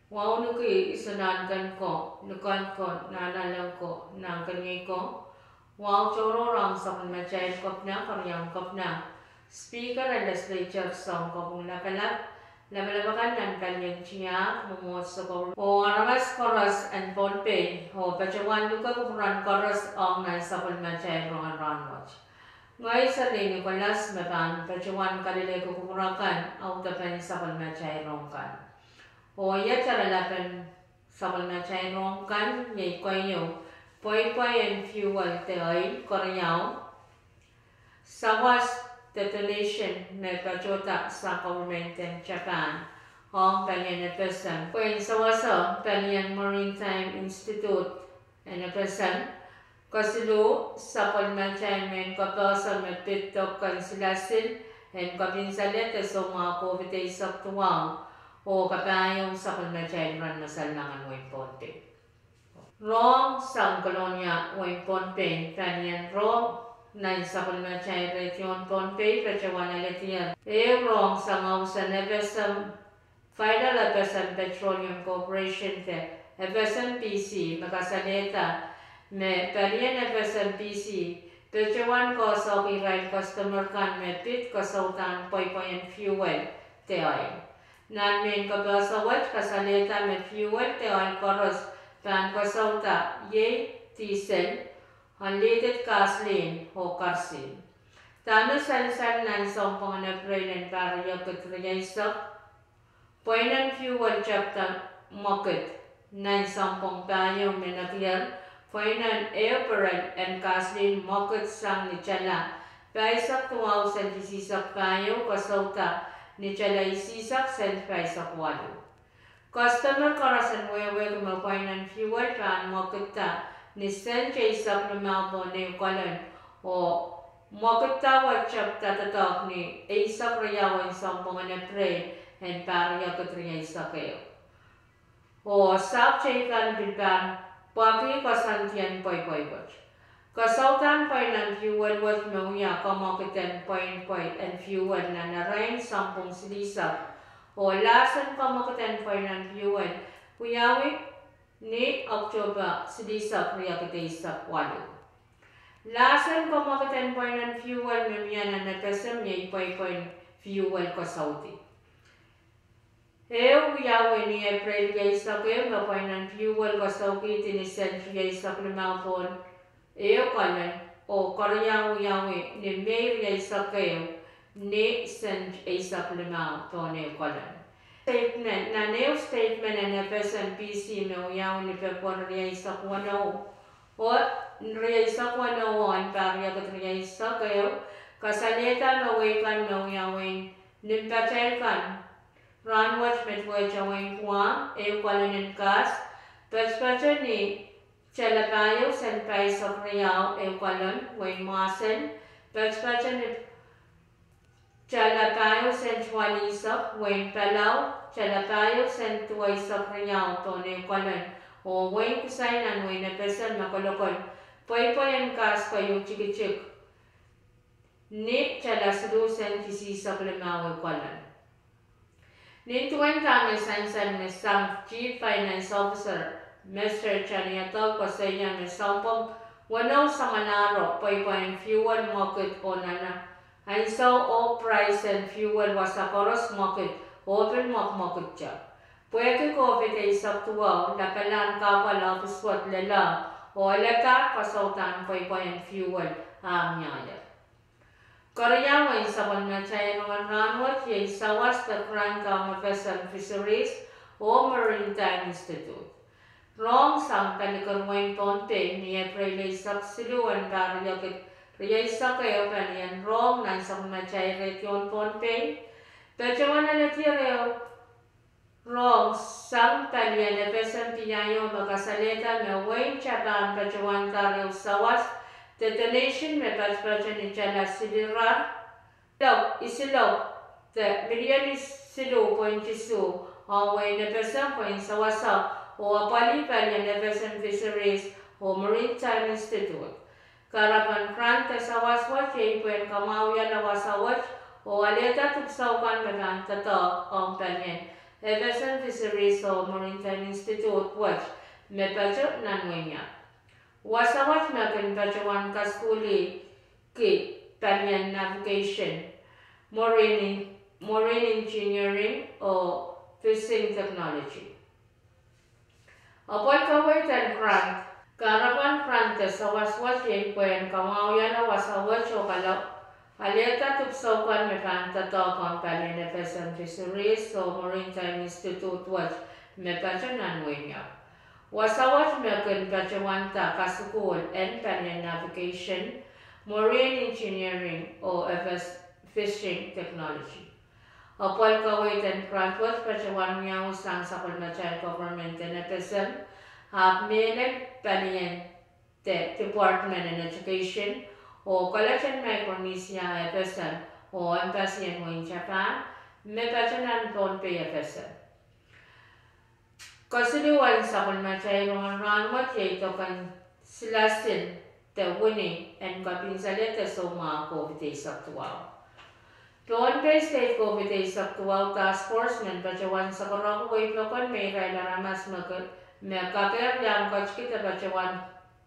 Wow nuki isanangan ko, nukan ko, nanalang ko, nangkangi ko. Wow choro rang sakun macay kopna, karyang kopna. Speaker and legislature song ko kung nakalap. Labalabakan ng kanyang siya, mumuso ko. O aramas chorus and ponpe. O pachawan nuka kukuran chorus ang naisakun macay rong Rahnwet. Ngay sa rin ko las mapan, pachawan kalile kukurakan, au tapan sakun macay rong kan. O ya cara lapan sakul macay rong kan yai koyo poi and fuel teoi koryao sawas detonation na pajota sa government in Japan hong palian na person poin sawaso palian Maritime Institute na person kasilu sakul macay men kapasa mepitok kansilasin and kapinsalet so mga COVID isak tuwang o kapayong sa kunmachay ran masalangan wing ponte. Rohng sang kolonya wing ponte, kanyan Rohng na sa kunmachay region ponte, kachawan alitiyan. Rohng sang sa Nevesam Federal Nevesam Petroleum Corporation te, Nevesam PC, makasalita, me pariyan Nevesam PC, kachawan ko sa kiray customer kan me pit kasautan poy-poyan fuel te ay. Namin kabasawat kasalita me fuel te oil koros pan kasauta ye diesel unleaded gasoline o karsin. Tano salisan nan sompong na prenen para yoketriyaisak poinan fuel chapter market nan sompong payo menakyar poinan airborne and gasoline market sang ni chala paisak tuwaw sa disisak payo kasauta ni chalay sisak sent paisak walo. Customer karasan wewe kumapainan fuel pan makita ni sent chaisak na mapo ni kalan o makita wachap tatatak ni isak rayawan sampungan na pre and pariya katriya isak kayo. O sak chaikan bilban paki kasantian poi watch. Kasautan pay ng fuel was mauya kamakitan pay and fuel na narain sampung silisap o lasan kamakitan pay ng fuel kuyawi ni October silisap riyakitaisak walo. Lasan kamakitan pay ng fuel mamiya na natasam niya pay fuel kasauti. Kuyawi ni April yaisak e mapay ng fuel kasauti tinisen yaisak lumapon kalan o karyang yawi ni Mayor yaisak kayo ni San Isak Limao to ni kalan. Statement na new statement na napesan PC me uyaw ni Pepon yaisak wano o yaisak wano an pariya kat yaisak kayo kasalita mawikan me uyawin nimpatay kan Rahnwet metway chawin kwa kalan kas paspacha ni Chalapayo san paisok riyaw kalan wing masen paspacha ni Chalapayo san chwalisok wing palaw Chalapayo san tuwaisok riyaw to ni kalan o wing kusainan wing napesan makolokol poy ang kas kayo chikichik ni chalaslu san kisisok limaw kalan. Nintuan kami san misang Chief Finance Officer Mr. Chaniato Kosenya misampong wanaw sa Manaro poy fuel market o nana. Ay so o price and fuel wasa koros market open market siya. Pwede ko ay saktuaw napalan kapal ofiswat lala o alata kasautan poy fuel nyaya. Koreawa sa panmatay ng Rahnwet yung sawas na Krangka Mafesan Fisheries o Maritime Institute. Rohng sang panikarwain ponte ni April saksiluan para yakit riyaysa kayo panian Rohng na isang machay region ponte. Pechawan na natirayo Rohng sang panian na pesan piyayo makasalita na wain chaban pechawan taryo sawas detonation me paspacha ni chala silirar Isilaw the million isilu point isu away nepesan point sawasa o apali pali nepesan fisheries o maritime institute. Karapan krant sawaswat yay point kamawya na wasawat o aleta tuksawkan mekan tata ang palyen nepesan fisheries o maritime institute watch mepacho nanwenya. Wasawat mekan pachawan kaskuli ki palyen navigation, marine engineering or fishing technology. Apoy kaway tan krant, karapan krant sawaswat yay kwen kamawya na wasawat o kalaw. Aleta tupsawkan mekan tatakan palyen FSM Fisheries o Maritime Institute watch mepacho nanwenya. Wasawat mekan pachawanta kasukul and palyen navigation, marine engineering or fishing technology. Apol kaway tan krantwat pachawan miyaw sang sakol machay government and FSM hap menek palyen Department in Education o Collection Micronesia FSM o Embassy in Japan mepachanan Tonpe FSM. Kasiluan sakol machay Rahnwet yaitu kan silasin the winning and kapinsaleta so mga COVID saktuaw. Tonpe State COVID saktuaw Task Force men pachawan sa karakaway lokon may ramas magkakayap yang kachkita pachawan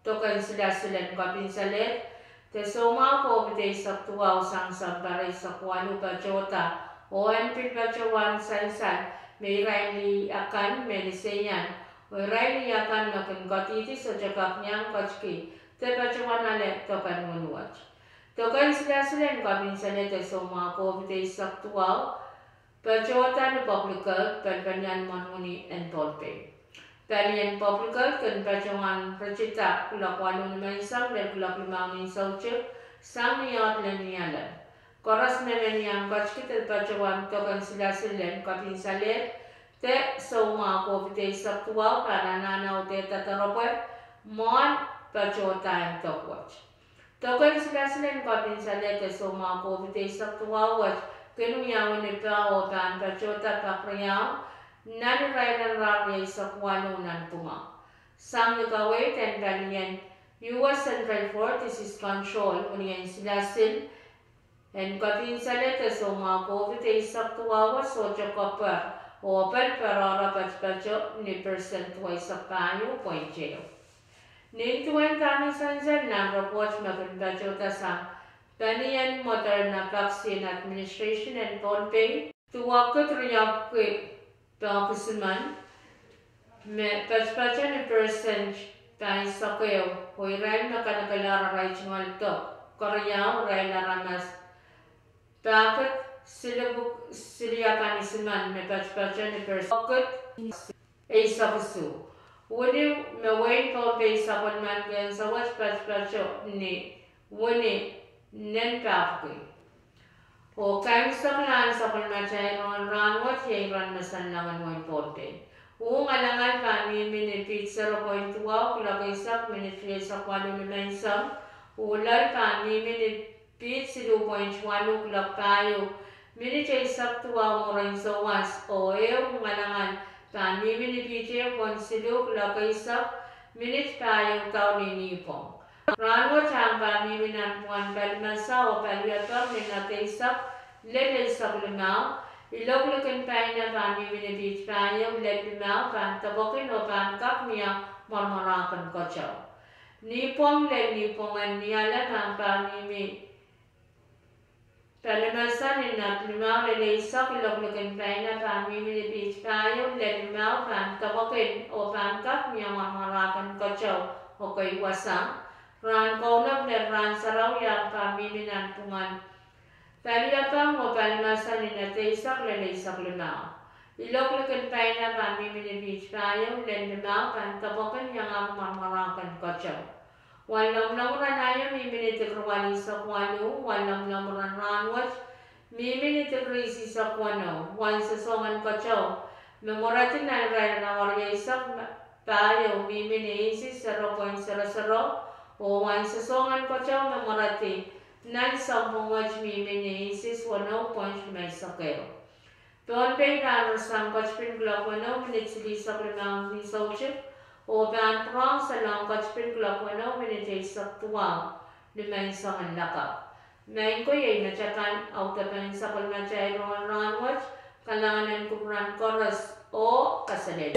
tokan silasilan kapinsalet te so mga COVID saktuaw sang samparay sa kwalo pachota o anpil pachawan sansan may raili akan melisenyan o raili akan makin katitis o jakak niyang kachki te pachawan ale tokan munuat. Tokan silasilan kapinsalet te so mga COVID saktuaw pachota ni publical pelpanyan manuni and tolpe. Palyen publical kan pachawan pracita kulak walo naman isang dan kulak limang isang chip sang niyot lan niyalan. Koras naman yang kachkita pachawan tokan silasilan kapinsalet te so mga COVID saktuaw para nanaw te tataropet mon pachota ang tokwat. Tokan silasilan kapinsalet te so mga COVID saktuaw wat kinuyawan ni pa o pan pachota pakriyaw nanirairan rarya sa kwano ng tuma. Sang nagaway ten palyen US Central Forces Control uniyan silasin and kapinsalet te so mga COVID saktuaw socho kapar Opel perora pacho ni percentual sa payo point jail. Nintuan kami sansan ng report makin sa Panian Moderna Vaccine Administration and Tonpe tuwakot riyap kwe pangkusuman me pacho ni percent tayo sa kayo huy rin makanakalara ray chungal to koryaw ray laramas bakit siliyakan isiman me pacho ni percent ay sakusu wuni me wain Tonpe sa konman kaya sa watch pacho ni wuni nen papki. O kain saklan sa kulmachay Rahnwet yay ran masanlangan mo importante. Uung alangan kami minipit 0.2 kulagay sak minipit sa kwalo ni mensang. Ulal kami minipit 0.1 kulag tayo. Minipit sak tuwa mo rin sa was. O ew alangan kami minipit 0.0 kulagay sak minipit tayo tao ni nipong. Rahnwet ang kami minampuan palmasa o palyator minataysak level sa limaw. Iloglukin pa na kami minibit pa yung limaw pantabokin o pankap niya marmarakan ko siya. Nipong nipongan niyalan ang kami palmasa limaw lilaysak iloglukin pa na kami minibit pa yung limaw pantabokin o pankap niya marmarakan ko siya o kay wasang. Ran kaunap na ran saraw yang kami minampungan. Paliyapang o palmasan ni nataysak lalaysak limaw. Iloglukin pa na kami minibit payo limaw pantabokan yang ang marmarakan kacyaw. Walang namuran ayo miminitikruwali sa kwano, walang namuran Rahnwet miminitikruisi sa kwano, wan sa songan kacyaw. Memoratin na rin na waryaysak payo miminiisi 0.00 o wan sa songan ko siya memorati nan sampung waj miminisis wano points may sakero. Don pay na rasang kachpin glove wano minutes di sak limang di sauchip o ban prong sa long kachpin glove wano minutes sak tuwang limang sangan laka. Main ko yay nachakan au tapan sa kalmachay Rahnwet kalanganan kumran chorus o kasalit.